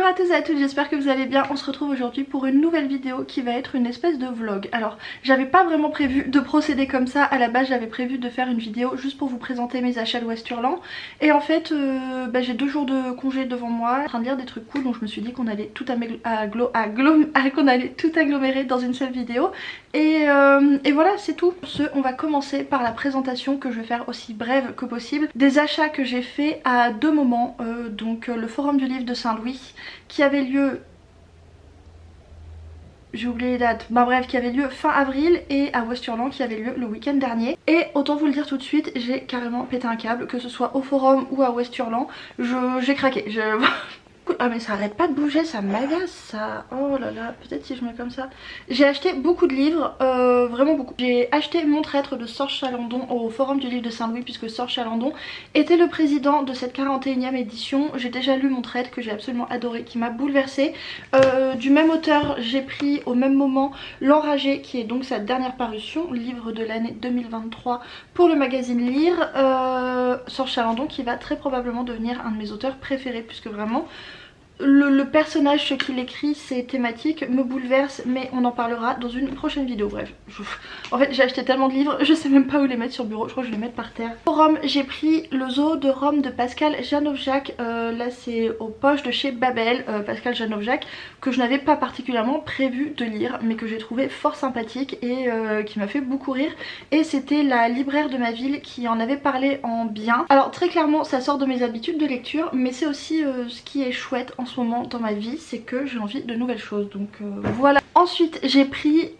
à tous et à toutes, j'espère que vous allez bien. On se retrouve aujourd'hui pour une nouvelle vidéo qui va être une espèce de vlog. Alors j'avais pas vraiment prévu de procéder comme ça, à la base j'avais prévu de faire une vidéo juste pour vous présenter mes achats de Westerland. Et en fait j'ai 2 jours de congé devant moi, en train de lire des trucs cool, donc je me suis dit qu'on allait tout agglomérer dans une seule vidéo. Et voilà, c'est tout. On va commencer par la présentation que je vais faire aussi brève que possible des achats que j'ai fait à 2 moments. Donc le forum du livre de Saint-Louis qui avait lieu, j'ai oublié les dates, qui avait lieu fin avril, et à Westerland qui avait lieu le week-end dernier. Et autant vous le dire tout de suite, j'ai carrément pété un câble, que ce soit au forum ou à Westerland, j'ai craqué. Ah mais ça arrête pas de bouger, ça m'agace ça. Oh là là, peut-être si je mets comme ça. J'ai acheté beaucoup de livres, vraiment beaucoup. J'ai acheté Mon traître de Sorge Chalandon au forum du livre de Saint-Louis, puisque Sorge Chalandon était le président de cette 41e édition. J'ai déjà lu Mon traître que j'ai absolument adoré, qui m'a bouleversée. Du même auteur, j'ai pris au même moment L'Enragé, qui est donc sa dernière parution, livre de l'année 2023 pour le magazine Lire. Sorge Chalandon qui va très probablement devenir un de mes auteurs préférés, puisque vraiment le personnage, ce qu'il écrit, ses thématiques me bouleversent, mais on en parlera dans une prochaine vidéo. Bref, en fait j'ai acheté tellement de livres, je sais même pas où les mettre sur le bureau, je crois que je vais les mettre par terre. Au Rome, j'ai pris Le Zoo de Rome de Pascal Janowczak, là c'est aux poches de chez Babel, Pascal Janowczak, que je n'avais pas particulièrement prévu de lire, mais que j'ai trouvé fort sympathique et qui m'a fait beaucoup rire. Et c'était la libraire de ma ville qui en avait parlé en bien. Alors très clairement ça sort de mes habitudes de lecture, mais c'est aussi ce qui est chouette en ce moment dans ma vie, c'est que j'ai envie de nouvelles choses, donc voilà. Ensuite j'ai pris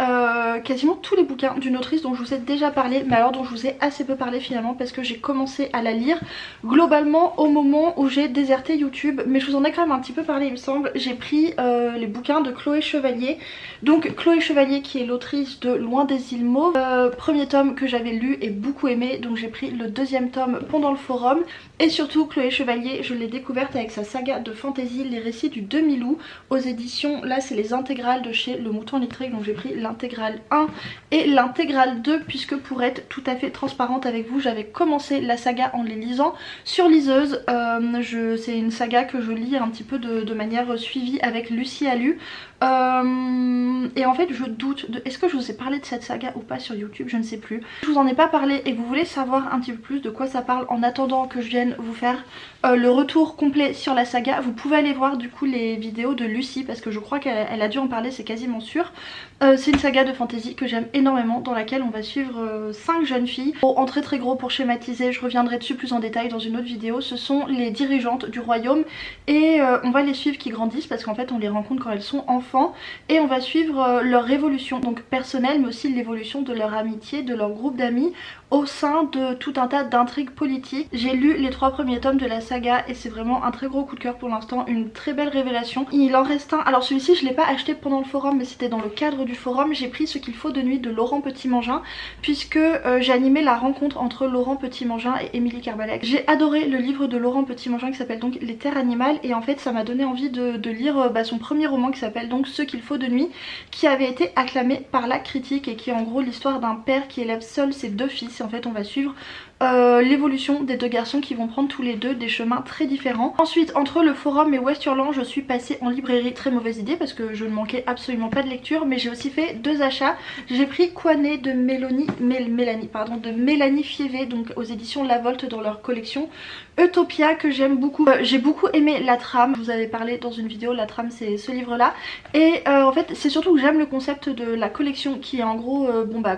quasiment tous les bouquins d'une autrice dont je vous ai déjà parlé, mais alors dont je vous ai assez peu parlé finalement, parce que j'ai commencé à la lire globalement au moment où j'ai déserté YouTube, mais je vous en ai quand même un petit peu parlé il me semble. J'ai pris les bouquins de Chloé Chevalier, donc Chloé Chevalier qui est l'autrice de Loin des îles Mauves, premier tome que j'avais lu et beaucoup aimé, donc j'ai pris le 2e tome pendant le forum. Et surtout Chloé Chevalier, je l'ai découverte avec sa saga de fantasy Les récits du demi-loup aux éditions, là c'est les intégrales de chez Le Mouton Électrique, donc j'ai pris l'intégrale 1 et l'intégrale 2, puisque pour être tout à fait transparente avec vous, j'avais commencé la saga en les lisant sur liseuse. C'est une saga que je lis un petit peu de manière suivie avec Lucie Alu. Et en fait je doute de est-ce que je vous ai parlé de cette saga ou pas sur YouTube, je ne sais plus. Je vous en ai pas parlé et que vous voulez savoir un petit peu plus de quoi ça parle en attendant que je vienne vous faire le retour complet sur la saga, vous pouvez aller voir du coup les vidéos de Lucie, parce que je crois qu'elle a dû en parler, c'est quasiment sûr. C'est une saga de fantasy que j'aime énormément, dans laquelle on va suivre 5 jeunes filles. En très très gros pour schématiser, je reviendrai dessus plus en détail dans une autre vidéo. Ce sont les dirigeantes du royaume et on va les suivre qui grandissent, parce qu'en fait on les rencontre quand elles sont enfants, et on va suivre leur évolution, donc personnelle, mais aussi l'évolution de leur amitié, de leur groupe d'amis au sein de tout un tas d'intrigues politiques. J'ai lu les 3 premiers tomes de la saga et c'est vraiment un très gros coup de cœur pour l'instant, une très belle révélation. Il en reste un, alors celui-ci je l'ai pas acheté pendant le forum, mais c'était dans le cadre du forum. J'ai pris Ce qu'il faut de nuit de Laurent Petit-Mangin, puisque j'ai animé la rencontre entre Laurent Petit-Mangin et Émilie Carbalec. J'ai adoré le livre de Laurent Petit-Mangin qui s'appelle donc Les Terres animales, et en fait ça m'a donné envie de lire son premier roman qui s'appelle donc Ce qu'il faut de nuit, qui avait été acclamé par la critique et qui est en gros l'histoire d'un père qui élève seul ses 2 fils. Et en fait on va suivre l'évolution des 2 garçons qui vont prendre tous les 2 des chemins très différents. Ensuite entre le forum et Westerland, je suis passée en librairie, très mauvaise idée parce que je ne manquais absolument pas de lecture, mais j'ai aussi fait 2 achats. J'ai pris Kwané de Mélanie Fievé, donc aux éditions La Volte, dans leur collection Utopia, que j'aime beaucoup. J'ai beaucoup aimé la trame, je vous avais parlé dans une vidéo, la trame c'est ce livre là, et en fait c'est surtout que j'aime le concept de la collection qui est en gros,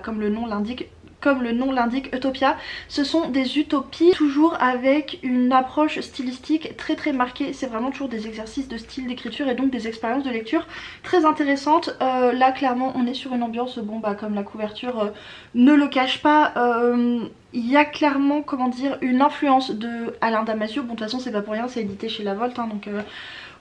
comme le nom l'indique, Utopia. Ce sont des utopies, toujours avec une approche stylistique très très marquée. C'est vraiment toujours des exercices de style d'écriture et donc des expériences de lecture très intéressantes. Là clairement on est sur une ambiance, comme la couverture ne le cache pas, il y a clairement, comment dire, une influence de Alain Damasio. Bon de toute façon c'est pas pour rien, c'est édité chez La Volte, hein, donc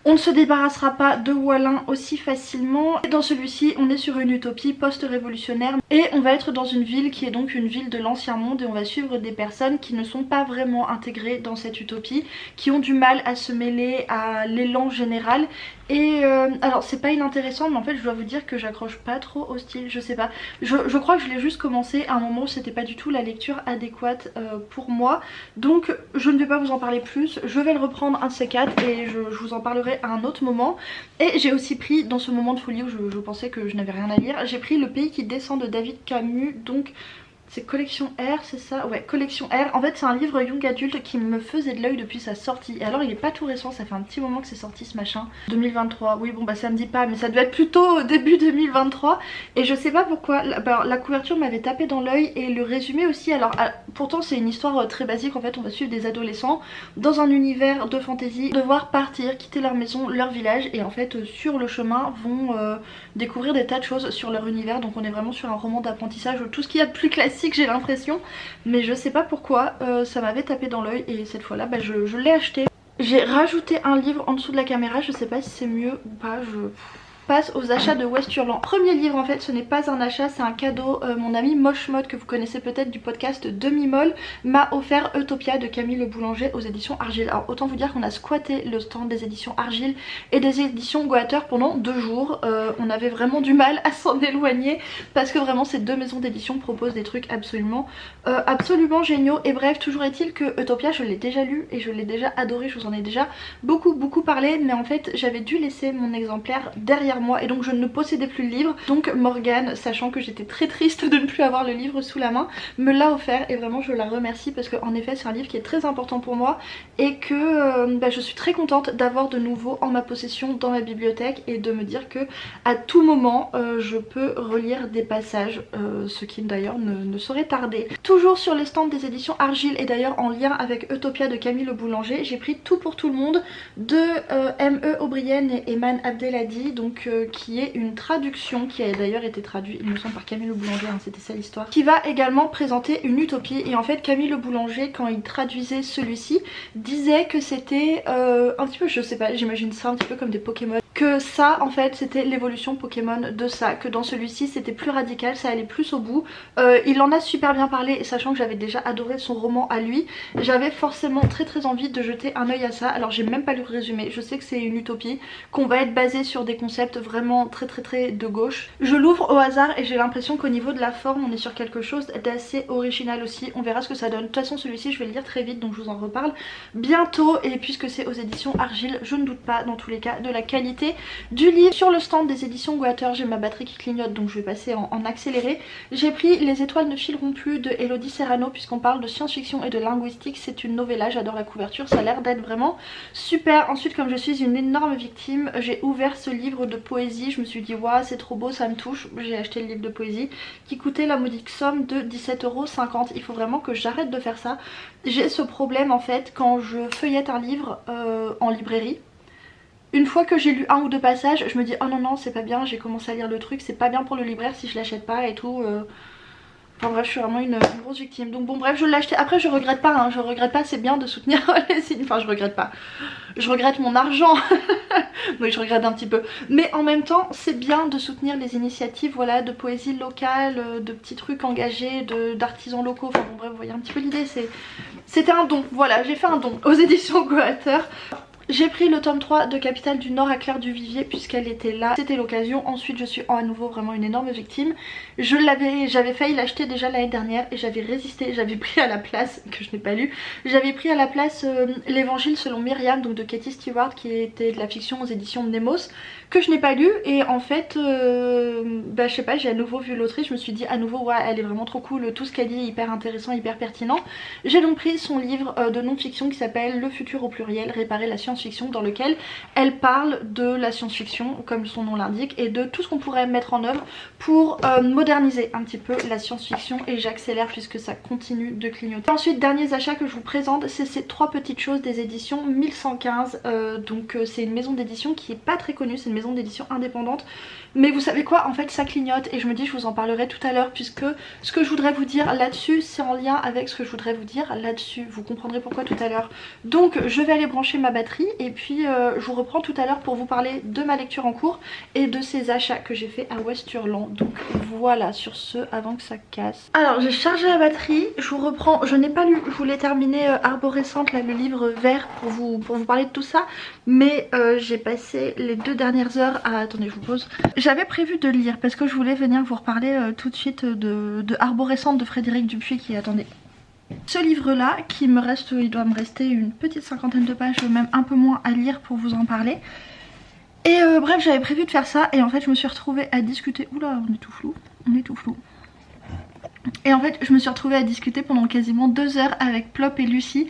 on ne se débarrassera pas de Wallin aussi facilement. Et dans celui-ci on est sur une utopie post-révolutionnaire et on va être dans une ville qui est donc une ville de l'ancien monde, et on va suivre des personnes qui ne sont pas vraiment intégrées dans cette utopie, qui ont du mal à se mêler à l'élan général. Et alors c'est pas inintéressant, mais en fait je dois vous dire que j'accroche pas trop au style, je sais pas. Je crois que je l'ai juste commencé à un moment où c'était pas du tout la lecture adéquate pour moi. Donc je ne vais pas vous en parler plus, je vais le reprendre un de ces 4 et je vous en parlerai reprendrai à un autre moment. Et j'ai aussi pris, dans ce moment de folie où je pensais que je n'avais rien à lire, j'ai pris Le Pays qui descend de David Camus, donc c'est collection R, c'est ça? Ouais, collection R. En fait c'est un livre young adulte qui me faisait de l'œil depuis sa sortie. Et alors il est pas tout récent, ça fait un petit moment que c'est sorti ce machin. 2023, oui bon bah ça me dit pas, mais ça devait être plutôt début 2023. Et je sais pas pourquoi, la couverture m'avait tapé dans l'œil et le résumé aussi. Alors pourtant c'est une histoire très basique, en fait on va suivre des adolescents dans un univers de fantasy, devoir partir, quitter leur maison, leur village. Et en fait sur le chemin vont découvrir des tas de choses sur leur univers. Donc on est vraiment sur un roman d'apprentissage, tout ce qu'il y a de plus classique j'ai l'impression, mais je sais pas pourquoi ça m'avait tapé dans l'œil et cette fois là je l'ai acheté. J'ai rajouté un livre en dessous de la caméra, je sais pas si c'est mieux ou pas, je passe aux achats de West Hurlant. Premier livre en fait, ce n'est pas un achat, c'est un cadeau. Mon ami Moche Mode, que vous connaissez peut-être du podcast Demi-Molle, m'a offert Utopia de Camille Le Boulanger aux éditions Argile. Alors autant vous dire qu'on a squatté le stand des éditions Argile et des éditions Goater pendant 2 jours. On avait vraiment du mal à s'en éloigner parce que vraiment ces deux maisons d'édition proposent des trucs absolument géniaux. Et bref, toujours est-il que Utopia je l'ai déjà lu et je l'ai déjà adoré, je vous en ai déjà beaucoup parlé, mais en fait j'avais dû laisser mon exemplaire derrière moi et donc je ne possédais plus le livre. Donc Morgane, sachant que j'étais très triste de ne plus avoir le livre sous la main, me l'a offert et vraiment je la remercie parce qu'en effet c'est un livre qui est très important pour moi et que je suis très contente d'avoir de nouveau en ma possession dans ma bibliothèque et de me dire que à tout moment je peux relire des passages, ce qui d'ailleurs ne saurait tarder. Toujours sur les stands des éditions Argile et d'ailleurs en lien avec Utopia de Camille Le Boulanger, j'ai pris Tout pour tout le monde de M.E. O'Brien et Eman Abdelhadi, donc qui est une traduction qui a d'ailleurs été traduite il me semble par Camille Le Boulanger, hein, c'était ça l'histoire, qui va également présenter une utopie. Et en fait Camille Le Boulanger, quand il traduisait celui-ci, disait que c'était un petit peu, je sais pas, j'imagine ça un petit peu comme des Pokémon, que ça en fait c'était l'évolution Pokémon de ça, que dans celui-ci c'était plus radical, ça allait plus au bout. Il en a super bien parlé et sachant que j'avais déjà adoré son roman à lui, j'avais forcément très envie de jeter un œil à ça. Alors j'ai même pas lu le résumé, je sais que c'est une utopie, qu'on va être basé sur des concepts vraiment très de gauche. Je l'ouvre au hasard et j'ai l'impression qu'au niveau de la forme on est sur quelque chose d'assez original aussi, on verra ce que ça donne. De toute façon celui-ci je vais le lire très vite donc je vous en reparle bientôt, et puisque c'est aux éditions Argile je ne doute pas dans tous les cas de la qualité du livre. Sur le stand des éditions Goater j'ai ma batterie qui clignote donc je vais passer en accéléré. J'ai pris Les étoiles ne fileront plus de Elodie Serrano, puisqu'on parle de science-fiction et de linguistique, c'est une novella, j'adore la couverture, ça a l'air d'être vraiment super. Ensuite comme je suis une énorme victime, j'ai ouvert ce livre de poésie, je me suis dit waouh c'est trop beau, ça me touche, j'ai acheté le livre de poésie qui coûtait la modique somme de 17,50 €. Il faut vraiment que j'arrête de faire ça. J'ai ce problème en fait quand je feuillette un livre en librairie. Une fois que j'ai lu 1 ou 2 passages, je me dis oh non c'est pas bien, j'ai commencé à lire le truc, c'est pas bien pour le libraire si je l'achète pas et tout. Enfin bref, je suis vraiment une grosse victime. Donc bon bref, je l'ai acheté. Après je regrette pas, hein. Je regrette pas, c'est bien de soutenir les signes. Enfin je regrette pas. Je regrette mon argent. Oui je regrette un petit peu. Mais en même temps c'est bien de soutenir les initiatives, voilà, de poésie locale, de petits trucs engagés, d'artisans locaux. Enfin bon bref, vous voyez un petit peu l'idée, c'était un don. Voilà, j'ai fait un don aux éditions Goater. J'ai pris le tome 3 de Capitale du Nord à Claire du Vivier puisqu'elle était là, c'était l'occasion. Ensuite je suis à nouveau vraiment une énorme victime. J'avais failli l'acheter déjà l'année dernière et j'avais résisté, j'avais pris à la place, que je n'ai pas lu, j'avais pris à la place l'Évangile selon Myriam, donc de Katie Stewart, qui était de la fiction aux éditions Nemos, que je n'ai pas lu. Et en fait je sais pas, j'ai à nouveau vu l'autrice, je me suis dit à nouveau ouais elle est vraiment trop cool, tout ce qu'elle dit est hyper intéressant, hyper pertinent. J'ai donc pris son livre de non-fiction qui s'appelle Le futur au pluriel, réparer la science-fiction, dans lequel elle parle de la science-fiction comme son nom l'indique et de tout ce qu'on pourrait mettre en œuvre pour moderniser un petit peu la science-fiction, et j'accélère puisque ça continue de clignoter. Ensuite derniers achats que je vous présente, c'est ces 3 petites choses des éditions 1115, donc c'est une maison d'édition qui est pas très connue, c'est une maison d'édition indépendante, mais vous savez quoi, en fait ça clignote et je me dis je vous en parlerai tout à l'heure puisque ce que je voudrais vous dire là-dessus c'est en lien avec ce que je voudrais vous dire là-dessus, vous comprendrez pourquoi tout à l'heure. Donc je vais aller brancher ma batterie et puis je vous reprends tout à l'heure pour vous parler de ma lecture en cours et de ces achats que j'ai fait à West Hurlant. Donc voilà, sur ce, avant que ça casse. Alors j'ai chargé la batterie, je vous reprends. Je n'ai pas lu, je voulais terminer Arborescente, là, le livre vert, pour vous parler de tout ça, mais j'ai passé les 2 dernières heures à... Attendez, je vous pose. J'avais prévu de lire parce que je voulais venir vous reparler tout de suite de Arborescente de Frédéric Dupuis qui... Attendez. Ce livre là qui me reste, il doit me rester une petite cinquantaine de pages, même un peu moins à lire pour vous en parler. Et bref, j'avais prévu de faire ça et en fait je me suis retrouvée à discuter. Oula, on est tout flou, on est tout flou. Et en fait je me suis retrouvée à discuter pendant quasiment 2 heures avec Plop et Lucie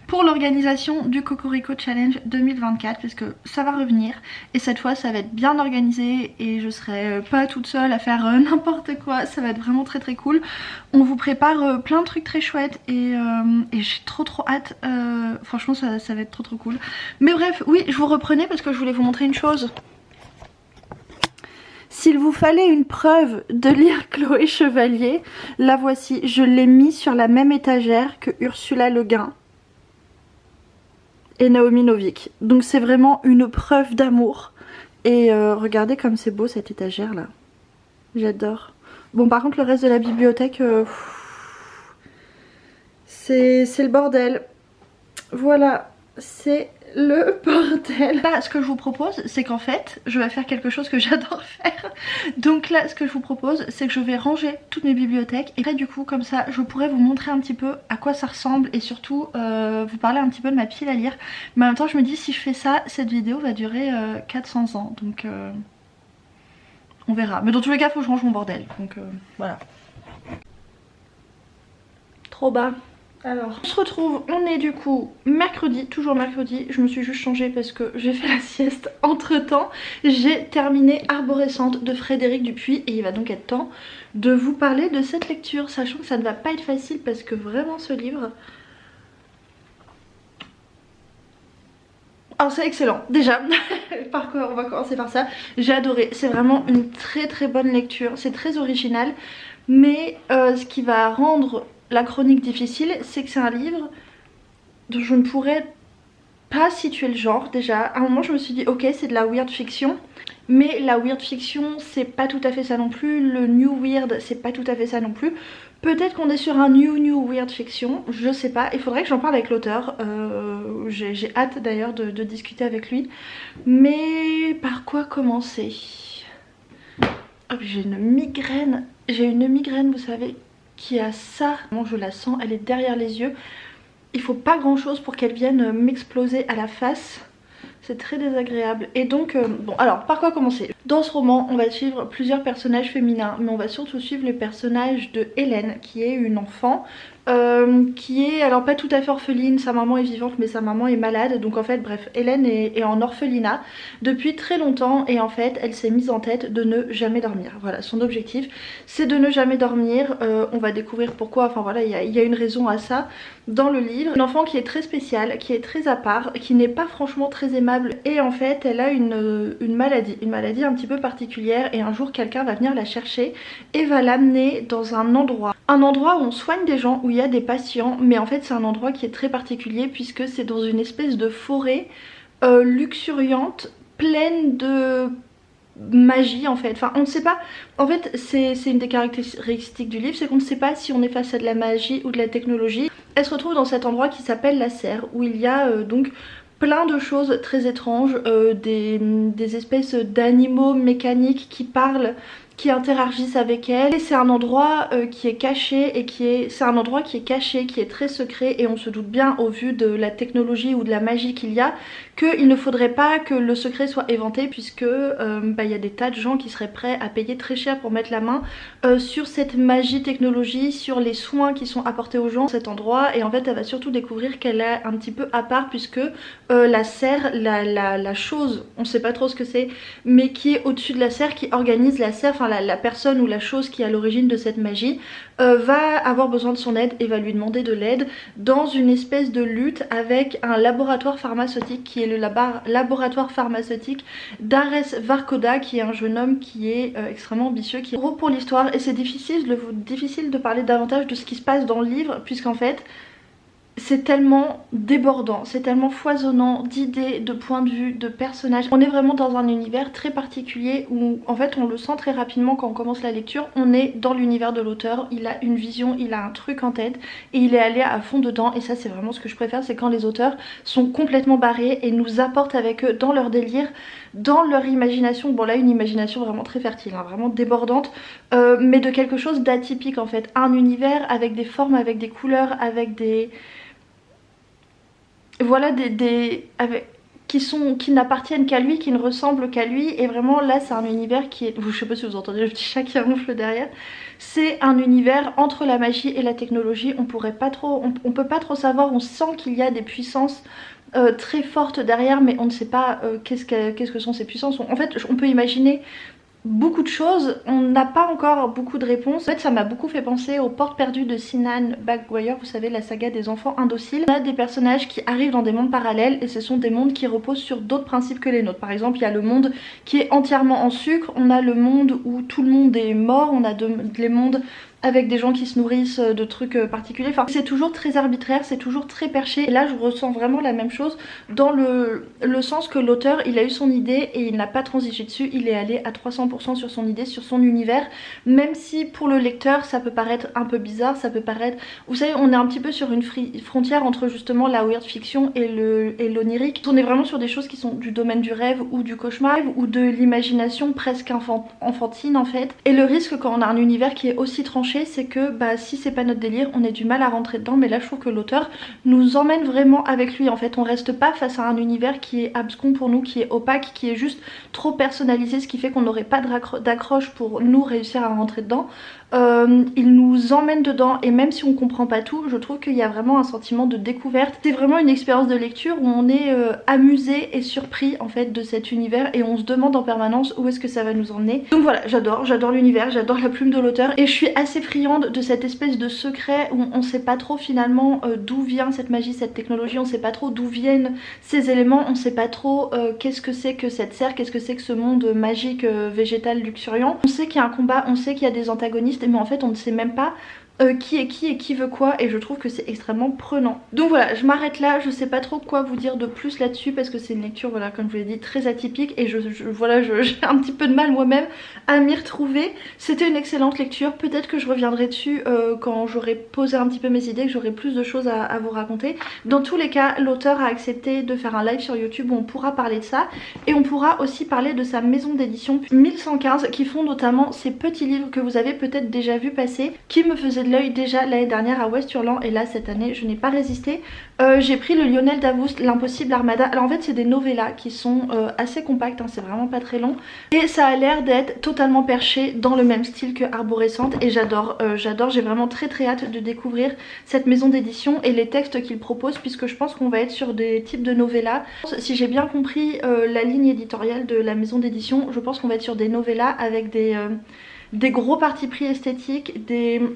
pour l'organisation du Cocorico Challenge 2024 parce que ça va revenir et cette fois ça va être bien organisé et je serai pas toute seule à faire n'importe quoi, ça va être vraiment très très cool. On vous prépare plein de trucs très chouettes et j'ai trop hâte, franchement ça va être trop cool. Mais bref, oui, je vous reprenais parce que je voulais vous montrer une chose. S'il vous fallait une preuve de lire Chloé Chevalier, la voici, je l'ai mis sur la même étagère que Ursula Le Guin et Naomi Novik. Donc c'est vraiment une preuve d'amour. Et regardez comme c'est beau cette étagère là. J'adore. Bon par contre le reste de la bibliothèque, c'est le bordel. Voilà, c'est le bordel. Là ce que je vous propose c'est qu'en fait je vais faire quelque chose que j'adore faire. Donc là ce que je vous propose c'est que je vais ranger toutes mes bibliothèques et là du coup comme ça je pourrais vous montrer un petit peu à quoi ça ressemble et surtout vous parler un petit peu de ma pile à lire. Mais en même temps je me dis si je fais ça, cette vidéo va durer 400 ans donc on verra. Mais dans tous les cas faut que je range mon bordel donc voilà. Trop bas. Alors, on se retrouve, on est du coup mercredi, toujours mercredi, je me suis juste changée parce que j'ai fait la sieste entre temps. J'ai terminé Arborescente de Frédéric Dupuis et il va donc être temps de vous parler de cette lecture, sachant que ça ne va pas être facile parce que vraiment ce livre... Alors c'est excellent, déjà, par quoi on va commencer par ça, j'ai adoré, c'est vraiment une très bonne lecture, c'est très original, mais ce qui va rendre la chronique difficile, c'est que c'est un livre dont je ne pourrais pas situer le genre déjà. À un moment je me suis dit ok c'est de la weird fiction, mais la weird fiction c'est pas tout à fait ça non plus, le new weird c'est pas tout à fait ça non plus. Peut-être qu'on est sur un new weird fiction, je sais pas, il faudrait que j'en parle avec l'auteur, j'ai hâte d'ailleurs de discuter avec lui. Mais par quoi commencer? Oh, j'ai une migraine vous savez, qui a ça, bon, je la sens, elle est derrière les yeux. Il faut pas grand chose pour qu'elle vienne m'exploser à la face. C'est très désagréable. Et donc, bon alors par quoi commencer? Dans ce roman on va suivre plusieurs personnages féminins, mais on va surtout suivre le personnage de Hélène qui est une enfant qui est alors pas tout à fait orpheline, sa maman est vivante mais sa maman est malade. Donc en fait bref, Hélène est en orphelinat depuis très longtemps et en fait elle s'est mise en tête de ne jamais dormir. Voilà, son objectif c'est de ne jamais dormir. On va découvrir pourquoi, enfin voilà, il y a une raison à ça dans le livre. Une enfant qui est très spéciale, qui est très à part, qui n'est pas franchement très aimable et en fait elle a une maladie un petit peu particulière et un jour quelqu'un va venir la chercher et va l'amener dans un endroit où on soigne des gens, où il y a des patients, mais en fait c'est un endroit qui est très particulier puisque c'est dans une espèce de forêt luxuriante, pleine de magie en fait. Enfin on ne sait pas, en fait c'est une des caractéristiques du livre, c'est qu'on ne sait pas si on est face à de la magie ou de la technologie. Elle se retrouve dans cet endroit qui s'appelle la Serre où il y a donc plein de choses très étranges, des espèces d'animaux mécaniques qui parlent, qui interagissent avec elle. Et c'est un endroit qui est caché et qui est très secret et on se doute bien au vu de la technologie ou de la magie qu'il y a qu'il ne faudrait pas que le secret soit éventé puisque il y a des tas de gens qui seraient prêts à payer très cher pour mettre la main sur cette magie technologie, sur les soins qui sont apportés aux gens à cet endroit. Et en fait elle va surtout découvrir qu'elle est un petit peu à part puisque la serre, la chose, on sait pas trop ce que c'est, mais qui est au-dessus de la serre, qui organise la serre, enfin la personne ou la chose qui est à l'origine de cette magie va avoir besoin de son aide et va lui demander de l'aide dans une espèce de lutte avec un laboratoire pharmaceutique qui est le laboratoire pharmaceutique d'Ares Varkoda, qui est un jeune homme qui est extrêmement ambitieux, qui est gros pour l'histoire. Et c'est difficile de parler davantage de ce qui se passe dans le livre puisqu'en fait c'est tellement débordant, c'est tellement foisonnant d'idées, de points de vue, de personnages. On est vraiment dans un univers très particulier où en fait on le sent très rapidement quand on commence la lecture. On est dans l'univers de l'auteur, il a une vision, il a un truc en tête et il est allé à fond dedans. Et ça c'est vraiment ce que je préfère, c'est quand les auteurs sont complètement barrés et nous apportent avec eux dans leur délire, dans leur imagination. Bon là une imagination vraiment très fertile, hein, vraiment débordante, mais de quelque chose d'atypique en fait. Un univers avec des formes, avec des couleurs, avec des... voilà qui n'appartiennent qu'à lui, qui ne ressemblent qu'à lui. Et vraiment là c'est un univers qui est, je sais pas si vous entendez le petit chat qui ronfle derrière, c'est un univers entre la magie et la technologie. On pourrait pas trop, on peut pas trop savoir, on sent qu'il y a des puissances très fortes derrière, mais on ne sait pas qu'est-ce que sont ces puissances. En fait on peut imaginer beaucoup de choses, on n'a pas encore beaucoup de réponses. En fait ça m'a beaucoup fait penser aux Portes perdues de Sinan Bagwire, vous savez la saga des enfants indociles. On a des personnages qui arrivent dans des mondes parallèles et ce sont des mondes qui reposent sur d'autres principes que les nôtres. Par exemple il y a le monde qui est entièrement en sucre, on a le monde où tout le monde est mort, on a les mondes avec des gens qui se nourrissent de trucs particuliers. Enfin, c'est toujours très arbitraire, c'est toujours très perché. Et là, je ressens vraiment la même chose dans le sens que l'auteur, il a eu son idée et il n'a pas transigé dessus. Il est allé à 300% sur son idée, sur son univers. Même si pour le lecteur, ça peut paraître un peu bizarre, ça peut paraître... Vous savez, on est un petit peu sur une frontière entre justement la weird fiction et l'onirique. On est vraiment sur des choses qui sont du domaine du rêve ou du cauchemar ou de l'imagination presque enfantine en fait. Et le risque quand on a un univers qui est aussi tranché, c'est que bah, si c'est pas notre délire, on ait du mal à rentrer dedans. Mais là je trouve que l'auteur nous emmène vraiment avec lui en fait. On reste pas face à un univers qui est abscon pour nous, qui est opaque, qui est juste trop personnalisé, ce qui fait qu'on n'aurait pas d'accroche pour nous réussir à rentrer dedans. Il nous emmène dedans et même si on comprend pas tout, je trouve qu'il y a vraiment un sentiment de découverte. C'est vraiment une expérience de lecture où on est amusé et surpris en fait de cet univers et on se demande en permanence où est-ce que ça va nous emmener. Donc voilà, j'adore l'univers, j'adore la plume de l'auteur et je suis assez friande de cette espèce de secret où on sait pas trop finalement d'où vient cette magie, cette technologie, on sait pas trop d'où viennent ces éléments, on sait pas trop qu'est-ce que c'est que cette serre, qu'est-ce que c'est que ce monde magique végétal luxuriant. On sait qu'il y a un combat, on sait qu'il y a des antagonistes mais en fait on ne sait même pas qui est qui et qui veut quoi et je trouve que c'est extrêmement prenant. Donc voilà, je m'arrête là, je sais pas trop quoi vous dire de plus là-dessus parce que c'est une lecture, voilà, comme je vous l'ai dit, très atypique et j'ai un petit peu de mal moi-même à m'y retrouver. C'était une excellente lecture, peut-être que je reviendrai dessus quand j'aurai posé un petit peu mes idées, que j'aurai plus de choses à vous raconter. Dans tous les cas, l'auteur a accepté de faire un live sur YouTube où on pourra parler de ça et on pourra aussi parler de sa maison d'édition 1115 qui font notamment ces petits livres que vous avez peut-être déjà vu passer, qui me faisaient de l'œil déjà l'année dernière à West Hurland et là cette année je n'ai pas résisté. J'ai pris le Lionel Davoust, l'Impossible Armada. Alors en fait c'est des novellas qui sont assez compactes, hein, c'est vraiment pas très long et ça a l'air d'être totalement perché dans le même style que Arborescente et j'adore, j'ai vraiment très hâte de découvrir cette maison d'édition et les textes qu'ils proposent puisque je pense qu'on va être sur des types de novellas. Si j'ai bien compris la ligne éditoriale de la maison d'édition, je pense qu'on va être sur des novellas avec des gros partis pris esthétiques,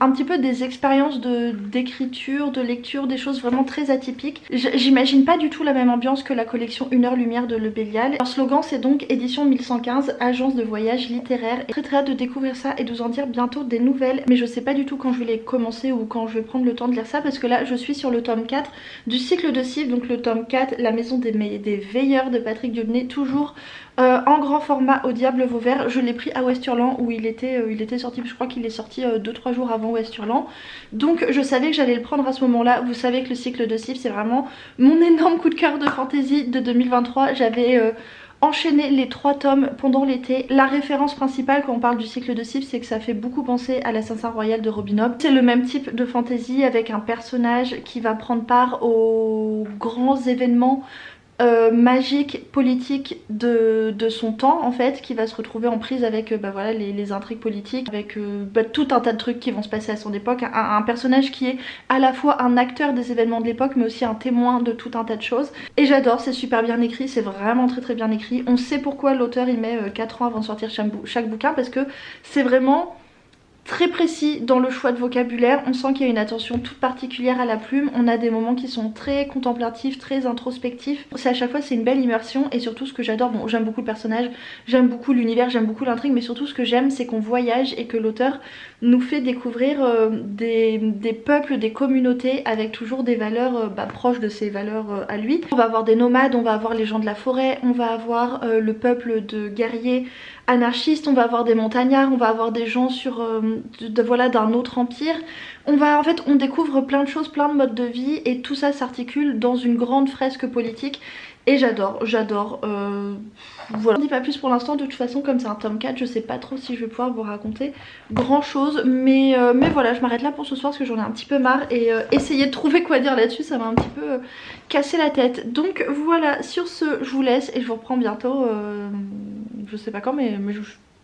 un petit peu des expériences d'écriture, de lecture, des choses vraiment très atypiques. J'imagine pas du tout la même ambiance que la collection 1 heure lumière de Le Bélial. Leur slogan c'est donc édition 1115, agence de voyage littéraire. Et très hâte de découvrir ça et de vous en dire bientôt des nouvelles. Mais je sais pas du tout quand je vais les commencer ou quand je vais prendre le temps de lire ça parce que là je suis sur le tome 4 du cycle de Sif, donc le tome 4, la maison des veilleurs de Patrick Dieudonné, toujours en grand format au Diable Vauvert. Je l'ai pris à West Hurland où il était sorti, je crois qu'il est sorti 2-3 jours avant West Hurland. Donc je savais que j'allais le prendre à ce moment là. Vous savez que le cycle de Sif c'est vraiment mon énorme coup de cœur de fantasy de 2023. J'avais enchaîné les 3 tomes pendant l'été. La référence principale quand on parle du cycle de Sif c'est que ça fait beaucoup penser à l'Assassin Royal de Robin Hobb. C'est le même type de fantasy avec un personnage qui va prendre part aux grands événements magique, politique de son temps en fait, qui va se retrouver en prise avec voilà, les intrigues politiques, avec tout un tas de trucs qui vont se passer à son époque. Un personnage qui est à la fois un acteur des événements de l'époque mais aussi un témoin de tout un tas de choses. Et j'adore, c'est super bien écrit, c'est vraiment très bien écrit. On sait pourquoi l'auteur il met 4 ans avant de sortir chaque bouquin parce que c'est vraiment très précis dans le choix de vocabulaire, on sent qu'il y a une attention toute particulière à la plume, on a des moments qui sont très contemplatifs, très introspectifs, c'est à chaque fois c'est une belle immersion et surtout ce que j'adore, bon j'aime beaucoup le personnage, j'aime beaucoup l'univers, j'aime beaucoup l'intrigue, mais surtout ce que j'aime c'est qu'on voyage et que l'auteur nous fait découvrir des peuples, des communautés avec toujours des valeurs proches de ses valeurs à lui. On va avoir des nomades, on va avoir les gens de la forêt, on va avoir le peuple de guerriers anarchistes, on va avoir des montagnards, on va avoir des gens sur voilà, d'un autre empire. En fait on découvre plein de choses, plein de modes de vie et tout ça s'articule dans une grande fresque politique et j'adore. Voilà. Je ne dis pas plus pour l'instant, de toute façon comme c'est un tome 4 je sais pas trop si je vais pouvoir vous raconter grand chose, mais voilà, je m'arrête là pour ce soir parce que j'en ai un petit peu marre et essayer de trouver quoi dire là-dessus ça m'a un petit peu cassé la tête. Donc voilà, sur ce je vous laisse et je vous reprends bientôt, je sais pas quand mais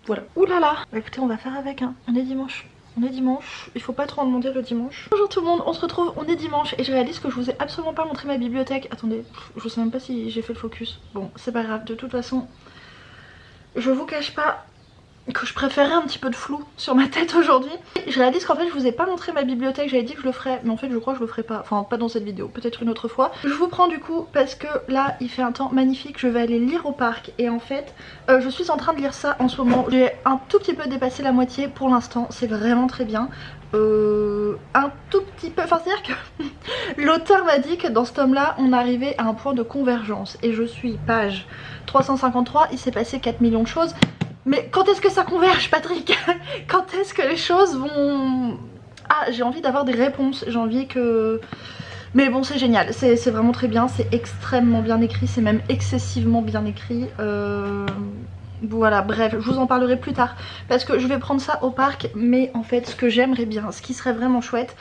voilà. Ouh là là. Bah écoutez on va faire avec hein, on est dimanche. On est dimanche, il faut pas trop en demander le dimanche. Bonjour tout le monde, on se retrouve, on est dimanche et je réalise que je vous ai absolument pas montré ma bibliothèque. Attendez, je sais même pas si j'ai fait le focus. Bon, c'est pas grave, de toute façon, je vous cache pas que je préférais un petit peu de flou sur ma tête aujourd'hui. Je réalise qu'en fait je vous ai pas montré ma bibliothèque, j'avais dit que je le ferais, mais en fait je crois que je le ferai pas, enfin pas dans cette vidéo, peut-être une autre fois. Je vous prends du coup parce que là il fait un temps magnifique, je vais aller lire au parc et en fait je suis en train de lire ça en ce moment. J'ai un tout petit peu dépassé la moitié pour l'instant, c'est vraiment très bien. Un tout petit peu, enfin c'est à dire que l'auteur m'a dit que dans ce tome là on arrivait à un point de convergence et je suis page 353, il s'est passé 4 millions de choses. Mais quand est-ce que ça converge Patrick? Quand est-ce que les choses vont... Ah j'ai envie d'avoir des réponses, j'ai envie que... Mais bon c'est génial, c'est vraiment très bien, c'est extrêmement bien écrit, c'est même excessivement bien écrit. Voilà bref, je vous en parlerai plus tard parce que je vais prendre ça au parc, mais en fait ce que j'aimerais bien, ce qui serait vraiment chouette,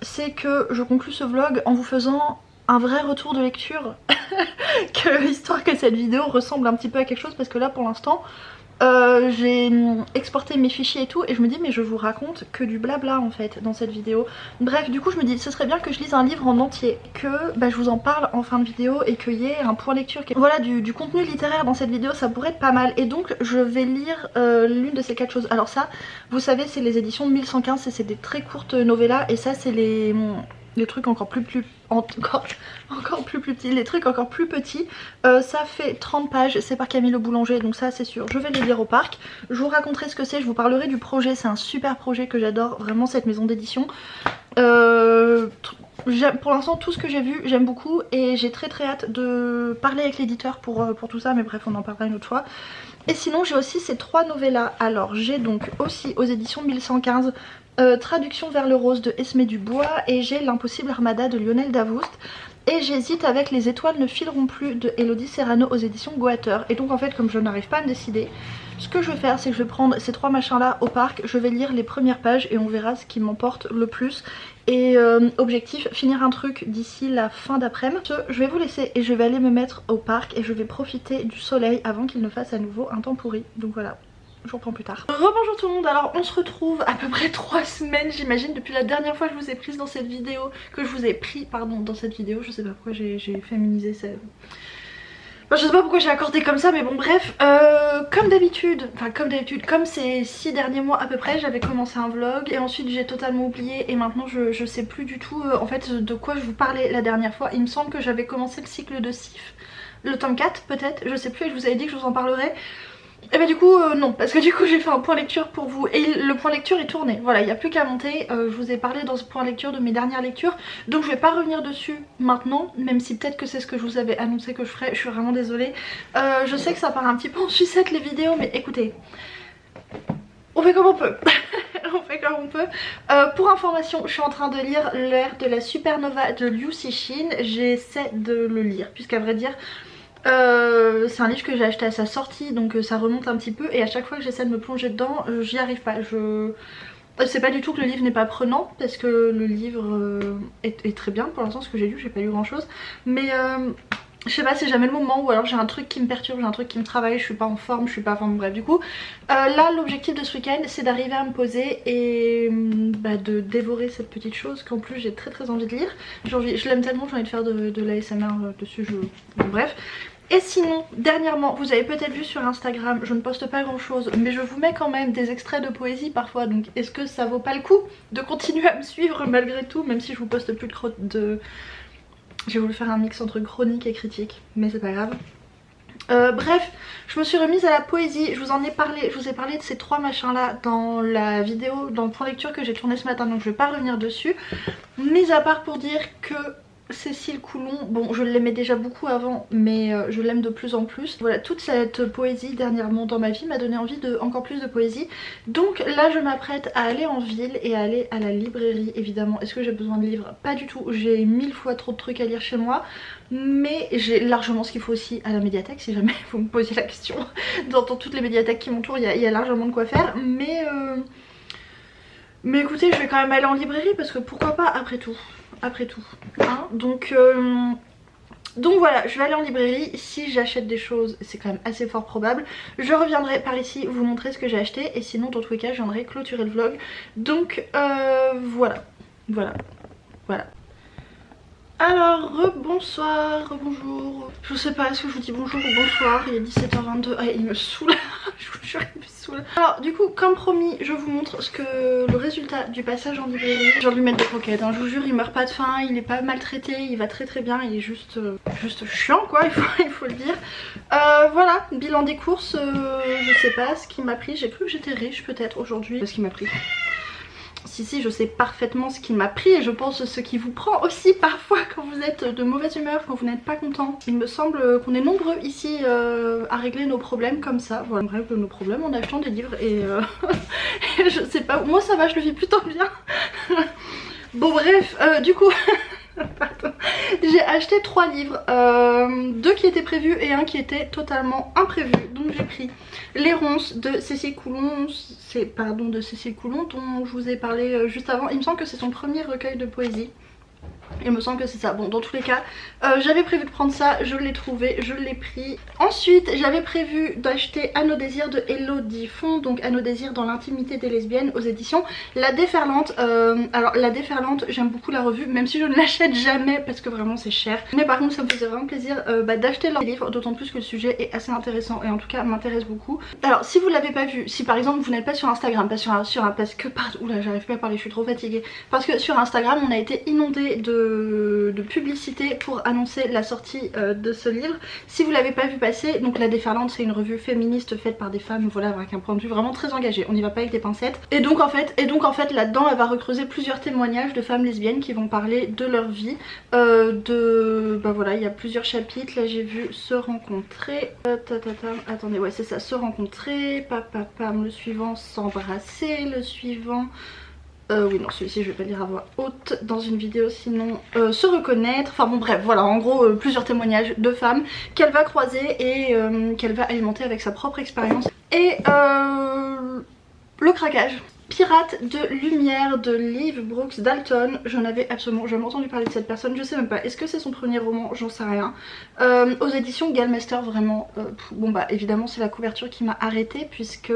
c'est que je conclue ce vlog en vous faisant un vrai retour de lecture, histoire que cette vidéo ressemble un petit peu à quelque chose parce que là pour l'instant... j'ai exporté mes fichiers et tout et je me dis mais je vous raconte que du blabla en fait dans cette vidéo. Bref du coup je me dis ce serait bien que je lise un livre en entier, que je vous en parle en fin de vidéo et qu'il y ait un point lecture. Voilà du contenu littéraire dans cette vidéo, ça pourrait être pas mal et donc je vais lire l'une de ces 4 choses. Alors ça vous savez c'est les éditions de 1115, c'est des très courtes novellas et ça c'est les trucs encore plus petits, les trucs encore plus petits. Ça fait 30 pages, c'est par Camille Le Boulanger donc ça c'est sûr, je vais les lire au parc. Je vous raconterai ce que c'est, je vous parlerai du projet, c'est un super projet que j'adore vraiment cette maison d'édition. Pour l'instant tout ce que j'ai vu j'aime beaucoup et j'ai très hâte de parler avec l'éditeur pour tout ça, mais bref on en parlera une autre fois. Et sinon j'ai aussi ces 3 novellas. Alors j'ai donc aussi aux éditions 1115 Traduction vers le rose de Esmé Dubois et j'ai L'impossible Armada de Lionel Davoust. Et j'hésite avec Les étoiles ne fileront plus de Elodie Serrano aux éditions Goater. Et donc en fait comme je n'arrive pas à me décider, ce que je vais faire c'est que je vais prendre ces 3 machins là au parc, je vais lire les premières pages et on verra ce qui m'emporte le plus. Et objectif, finir un truc d'ici la fin d'après-midi. Je vais vous laisser et je vais aller me mettre au parc et je vais profiter du soleil avant qu'il ne fasse à nouveau un temps pourri. Donc voilà. Je vous reprends plus tard. Rebonjour tout le monde, alors on se retrouve à peu près 3 semaines j'imagine depuis la dernière fois que je vous ai prise dans cette vidéo, que je vous ai pris pardon dans cette vidéo, je sais pas pourquoi j'ai féminisé ça. Enfin, je sais pas pourquoi j'ai accordé comme ça mais bon bref, comme d'habitude, comme ces 6 derniers mois à peu près, j'avais commencé un vlog et ensuite j'ai totalement oublié et maintenant je sais plus du tout en fait de quoi je vous parlais la dernière fois. Il me semble que j'avais commencé le cycle de Sif, le tome 4 peut-être, je sais plus et je vous avais dit que je vous en parlerai. Et bah du coup non, parce que du coup j'ai fait un point lecture pour vous et le point lecture est tourné, voilà il n'y a plus qu'à monter. Je vous ai parlé dans ce point lecture de mes dernières lectures, donc je vais pas revenir dessus maintenant, même si peut-être que c'est ce que je vous avais annoncé que je ferais, je suis vraiment désolée. Je sais que ça part un petit peu en sucette les vidéos mais écoutez, on fait comme on peut. On fait comme on peut. Pour information, je suis en train de lire L'ère de la supernova de Liu Cixin, j'essaie de le lire puisqu'à vrai dire... c'est un livre que j'ai acheté à sa sortie donc ça remonte un petit peu et à chaque fois que j'essaie de me plonger dedans j'y arrive pas. C'est pas du tout que le livre n'est pas prenant parce que le livre est très bien pour l'instant, ce que j'ai lu, j'ai pas lu grand chose mais je sais pas, c'est jamais le moment ou alors j'ai un truc qui me perturbe, j'ai un truc qui me travaille, je suis pas en forme, je suis pas... Enfin bref du coup là l'objectif de ce week-end c'est d'arriver à me poser et de dévorer cette petite chose qu'en plus j'ai très envie de lire. Je l'aime tellement, j'ai envie de faire de l'ASMR dessus, bon, bref. Et sinon, dernièrement, vous avez peut-être vu sur Instagram, je ne poste pas grand chose, mais je vous mets quand même des extraits de poésie parfois, donc est-ce que ça vaut pas le coup de continuer à me suivre malgré tout, même si je vous poste plus de... J'ai voulu faire un mix entre chronique et critique, mais c'est pas grave. Bref, je me suis remise à la poésie, je vous en ai parlé, je vous ai parlé de ces 3 machins là dans la vidéo, dans le point lecture que j'ai tourné ce matin, donc je vais pas revenir dessus. Mis à part pour dire que Cécile Coulon, bon je l'aimais déjà beaucoup avant mais je l'aime de plus en plus. Voilà, toute cette poésie dernièrement dans ma vie m'a donné envie de encore plus de poésie. Donc là je m'apprête à aller en ville et à aller à la librairie évidemment. Est-ce que j'ai besoin de livres? Pas du tout, j'ai 1000 fois trop de trucs à lire chez moi. Mais j'ai largement ce qu'il faut aussi à la médiathèque si jamais vous me posez la question. Dans toutes les médiathèques qui m'entourent il y a largement de quoi faire. Mais écoutez, je vais quand même aller en librairie parce que pourquoi pas après tout. Après tout hein. Donc voilà, je vais aller en librairie. Si j'achète des choses, c'est quand même assez fort probable, je reviendrai par ici vous montrer ce que j'ai acheté. Et sinon dans tous les cas je viendrai clôturer le vlog. Donc voilà. Alors rebonsoir, rebonjour. Je sais pas, est-ce que je vous dis bonjour ou bonsoir? Il est 17h22, ah il me saoule. Je vous jure il me saoule. Alors du coup comme promis je vous montre le résultat du passage en librairie. Je viens de lui mettre des croquettes hein. Je vous jure il meurt pas de faim, il est pas maltraité, il va très bien. Il est juste chiant quoi, il faut le dire. Voilà, bilan des courses, je sais pas ce qui m'a pris. J'ai cru que j'étais riche peut-être aujourd'hui. Ce qui m'a pris. Si, je sais parfaitement ce qui m'a pris et je pense ce qui vous prend aussi parfois quand vous êtes de mauvaise humeur, quand vous n'êtes pas content. Il me semble qu'on est nombreux ici à régler nos problèmes comme ça. Voilà, on règle nos problèmes en achetant des livres et je sais pas, moi ça va, je le vis plutôt bien. Bon bref, du coup... j'ai acheté 3 livres, 2 qui étaient prévus et un qui était totalement imprévu. Donc j'ai pris Les Ronces de Cécile Coulon, de Cécile Coulon dont je vous ai parlé juste avant. Il me semble que c'est son premier recueil de poésie. Il me semble que c'est ça. Bon dans tous les cas j'avais prévu de prendre ça, je l'ai trouvé, je l'ai pris. Ensuite j'avais prévu d'acheter À nos désirs de Elodie Font. Donc À nos désirs dans l'intimité des lesbiennes aux éditions La Déferlante. Alors La Déferlante j'aime beaucoup la revue même si je ne l'achète jamais parce que vraiment c'est cher. Mais par contre ça me faisait vraiment plaisir d'acheter leur livre, d'autant plus que le sujet est assez intéressant et en tout cas m'intéresse beaucoup. Alors si vous l'avez pas vu, si par exemple vous n'êtes pas sur Instagram, parce que oula j'arrive pas à parler, je suis trop fatiguée. Parce que sur Instagram on a été inondé de publicité pour annoncer la sortie de ce livre. Si vous l'avez pas vu passer, donc La Déferlante c'est une revue féministe faite par des femmes, voilà, avec un point de vue vraiment très engagé, on n'y va pas avec des pincettes. Et donc en fait là-dedans elle va recreuser plusieurs témoignages de femmes lesbiennes qui vont parler de leur vie, bah voilà, il y a plusieurs chapitres. Là j'ai vu Se rencontrer, attendez, ouais c'est ça, Se rencontrer, le suivant S'embrasser, le suivant oui non celui-ci je vais pas le lire à voix haute dans une vidéo sinon Se reconnaître, enfin bon bref voilà en gros plusieurs témoignages de femmes qu'elle va croiser et qu'elle va alimenter avec sa propre expérience. Et le craquage. Pirate de lumière de Liv Brooks Dalton. Je n'avais absolument jamais entendu parler de cette personne, je sais même pas, est-ce que c'est son premier roman, j'en sais rien. Aux éditions Galmester vraiment, bon bah évidemment c'est la couverture qui m'a arrêtée puisque...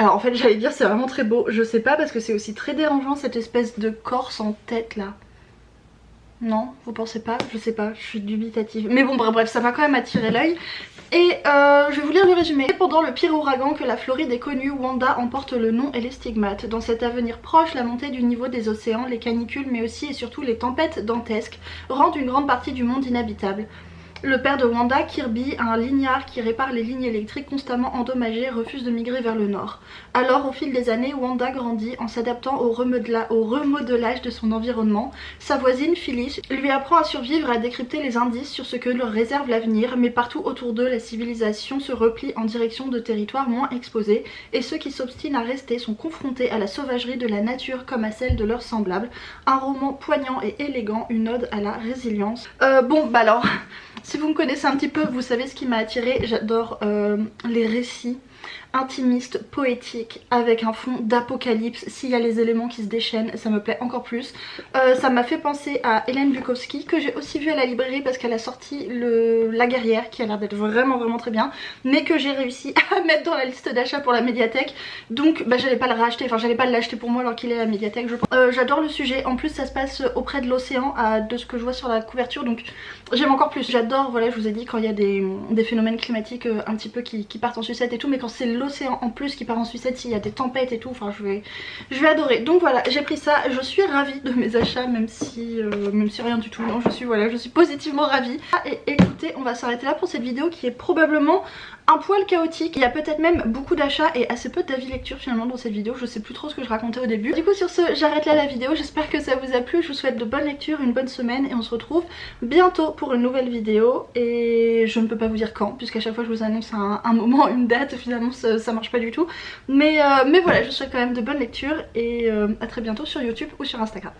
Alors en fait j'allais dire c'est vraiment très beau, je sais pas parce que c'est aussi très dérangeant cette espèce de corse en tête là. Non, vous pensez pas? Je sais pas, je suis dubitative. Mais bon bref, ça m'a quand même attiré l'œil. Et je vais vous lire le résumé. Pendant le pire ouragan que la Floride ait connu, Wanda emporte le nom et les stigmates. Dans cet avenir proche, la montée du niveau des océans, les canicules mais aussi et surtout les tempêtes dantesques rendent une grande partie du monde inhabitable. Le père de Wanda, Kirby, un lignard qui répare les lignes électriques constamment endommagées, refuse de migrer vers le nord. Alors au fil des années, Wanda grandit en s'adaptant au remodelage de son environnement. Sa voisine, Phyllis, lui apprend à survivre et à décrypter les indices sur ce que leur réserve l'avenir, mais partout autour d'eux, la civilisation se replie en direction de territoires moins exposés, et ceux qui s'obstinent à rester sont confrontés à la sauvagerie de la nature comme à celle de leurs semblables. Un roman poignant et élégant, une ode à la résilience. Bon bah alors... Si vous me connaissez un petit peu, vous savez ce qui m'a attirée. J'adore les récits intimiste, poétique, avec un fond d'apocalypse. S'il y a les éléments qui se déchaînent, ça me plaît encore plus. Ça m'a fait penser à Hélène Bukowski, que j'ai aussi vue à la librairie parce qu'elle a sorti La Guerrière, qui a l'air d'être vraiment très bien, mais que j'ai réussi à mettre dans la liste d'achat pour la médiathèque. Donc bah, j'allais pas le racheter, enfin j'allais pas l'acheter pour moi alors qu'il est à la médiathèque, je pense. J'adore le sujet, en plus ça se passe auprès de l'océan, de ce que je vois sur la couverture, donc j'aime encore plus. J'adore, voilà, je vous ai dit, quand il y a des phénomènes climatiques un petit peu qui partent en sucette et tout, mais quand c'est l'océan en plus qui part en sucette, s'il y a des tempêtes et tout, enfin je vais adorer. Donc voilà, j'ai pris ça, je suis ravie de mes achats, même si rien du tout, non, je suis positivement ravie. Et écoutez, on va s'arrêter là pour cette vidéo qui est probablement un poil chaotique. Il y a peut-être même beaucoup d'achats et assez peu d'avis lecture finalement dans cette vidéo. Je sais plus trop ce que je racontais au début. Du coup sur ce, j'arrête là la vidéo. J'espère que ça vous a plu. Je vous souhaite de bonnes lectures, une bonne semaine et on se retrouve bientôt pour une nouvelle vidéo. Et je ne peux pas vous dire quand, puisqu'à chaque fois je vous annonce un moment, une date, finalement ça marche pas du tout. Mais voilà, je vous souhaite quand même de bonnes lectures et à très bientôt sur YouTube ou sur Instagram.